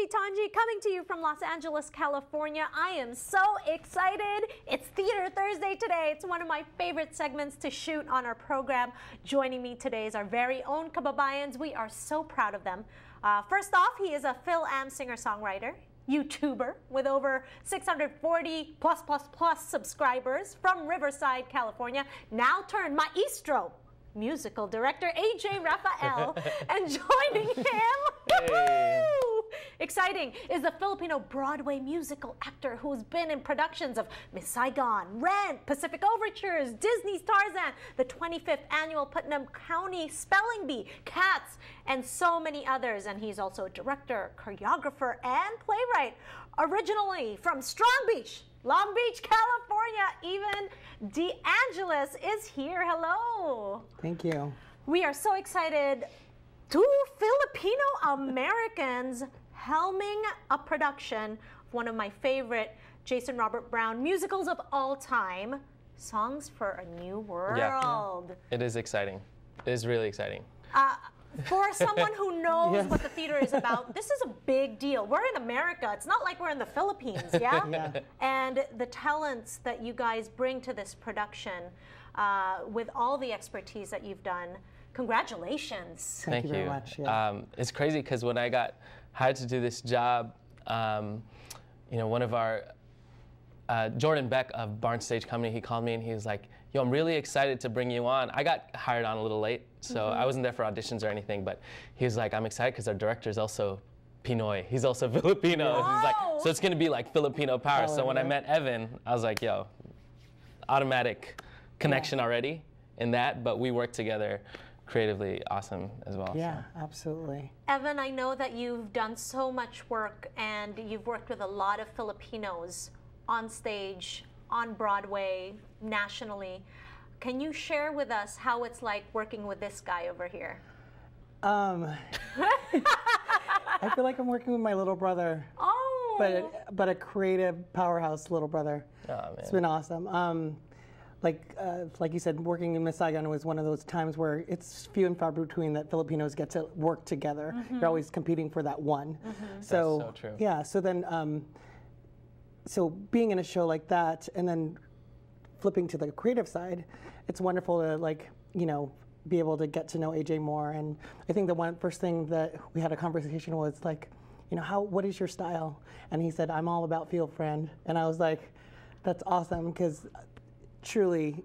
Tanji, coming to you from Los Angeles, California. I am so excited. It's Theater Thursday today. It's one of my favorite segments to shoot on our program. Joining me today is our very own Kababayans. We are so proud of them. First off, he is a FilAm's singer-songwriter, YouTuber with over 640 plus subscribers from Riverside, California, now turned maestro, musical director AJ Rafael, and joining him, exciting, is the Filipino Broadway musical actor who's been in productions of Miss Saigon, Rent, Pacific Overtures, Disney's Tarzan, the 25th annual Putnam County Spelling Bee, Cats, and so many others. And he's also a director, choreographer, and playwright. Originally from Strong Beach, Long Beach, California, even DeAngelis is here. Hello. Thank you. We are so excited. Two Filipino Americans helming a production of one of my favorite Jason Robert Brown musicals of all time, Songs for a New World. Yeah. It is exciting. It is really exciting. For someone who knows what the theater is about, this is a big deal. We're in America. It's not like we're in the Philippines, yeah? And the talents that you guys bring to this production, with all the expertise that you've done, congratulations. Thank you very much. Yeah. It's crazy because when I got hired to do this job, you know, one of our, Jordan Beck of BarnStage's company, he called me and he was like, yo, I'm really excited to bring you on. I got hired on a little late, so I wasn't there for auditions or anything, but he was like, I'm excited because our director is also Pinoy. He's also Filipino. He's like, so it's going to be like Filipino power. So when I met Evan, I was like, yo, automatic connection already in that, but we work together creatively awesome as well. Yeah, absolutely. Evan, I know that you've done so much work and you've worked with a lot of Filipinos on stage, on Broadway, nationally. Can you share with us how it's like working with this guy over here? I feel like I'm working with my little brother. Oh! But a creative powerhouse little brother. Oh, man. It's been awesome. Like you said, working in Miss Saigon was one of those times where it's few and far between that Filipinos get to work together. You're always competing for that one. So, that's so true. Yeah, so then, so being in a show like that and then flipping to the creative side, it's wonderful to, like, you know, be able to get to know AJ more. And I think the first thing that we had a conversation was like, you know, what is your style? And he said, I'm all about feel, friend. And I was like, that's awesome, because truly,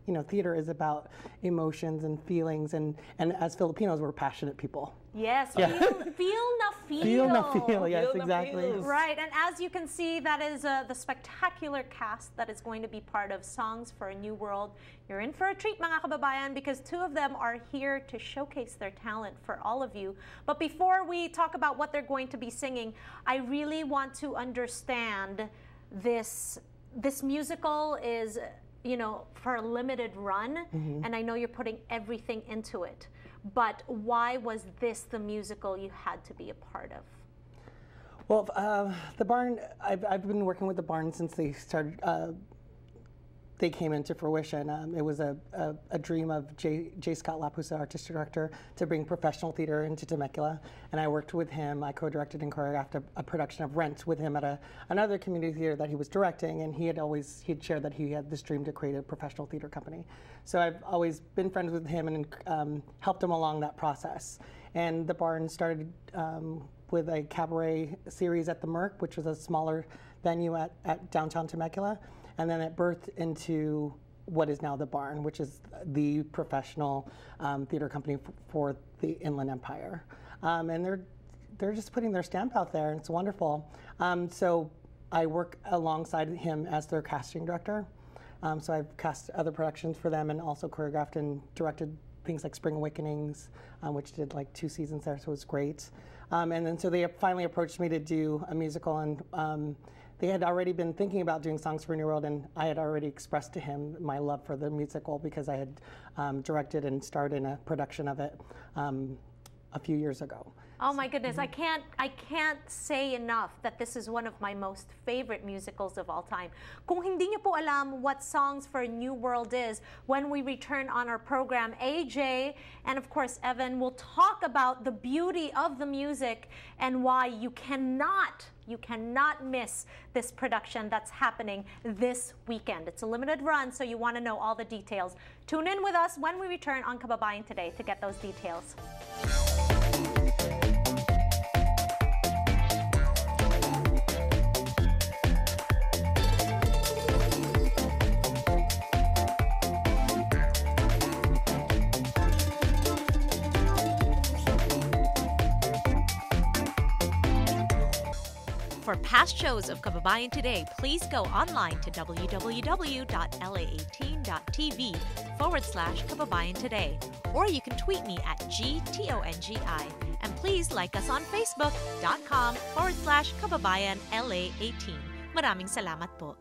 you know, theater is about emotions and feelings, and as Filipinos, we're passionate people. Yes, feel na feel. Feel na feel, yes, Feel na exactly. feels. Right, and as you can see, that is the spectacular cast that is going to be part of Songs for a New World. You're in for a treat, mga kababayan, because two of them are here to showcase their talent for all of you. But before we talk about what they're going to be singing, I really want to understand this musical is, you know, for a limited run, and I know you're putting everything into it. But why was this the musical you had to be a part of? Well, the Barn, I've been working with the Barn since they started. They came into fruition. It was a dream of J. Scott Lapusa, artistic director, to bring professional theater into Temecula. And I worked with him. I co-directed and choreographed a production of Rent with him at another community theater that he was directing. And he'd shared that he had this dream to create a professional theater company. So I've always been friends with him and helped him along that process. And the Barn started with a cabaret series at the Merc, which was a smaller venue at downtown Temecula. And then it birthed into what is now the Barn, which is the professional theater company for the Inland Empire. And they're just putting their stamp out there, and it's wonderful. So I work alongside him as their casting director. So I've cast other productions for them and also choreographed and directed things like Spring Awakenings, which did like 2 seasons there, so it was great. And then so they finally approached me to do a musical, and they had already been thinking about doing Songs for a New World, and I had already expressed to him my love for the musical because I had directed and starred in a production of it a few years ago. Oh my goodness, I can't say enough that this is one of my most favorite musicals of all time. Kung hindi niyo po alam what Songs for a New World is, when we return on our program, AJ and of course Evan will talk about the beauty of the music and why you cannot miss this production that's happening this weekend. It's a limited run, so you want to know all the details. Tune in with us when we return on Kababayan Today to get those details. For past shows of Kababayan Today, please go online to www.la18.tv/Kababayan Today. Or you can tweet me at GTONGI. And please like us on Facebook.com/KababayanLA18. Maraming salamat po.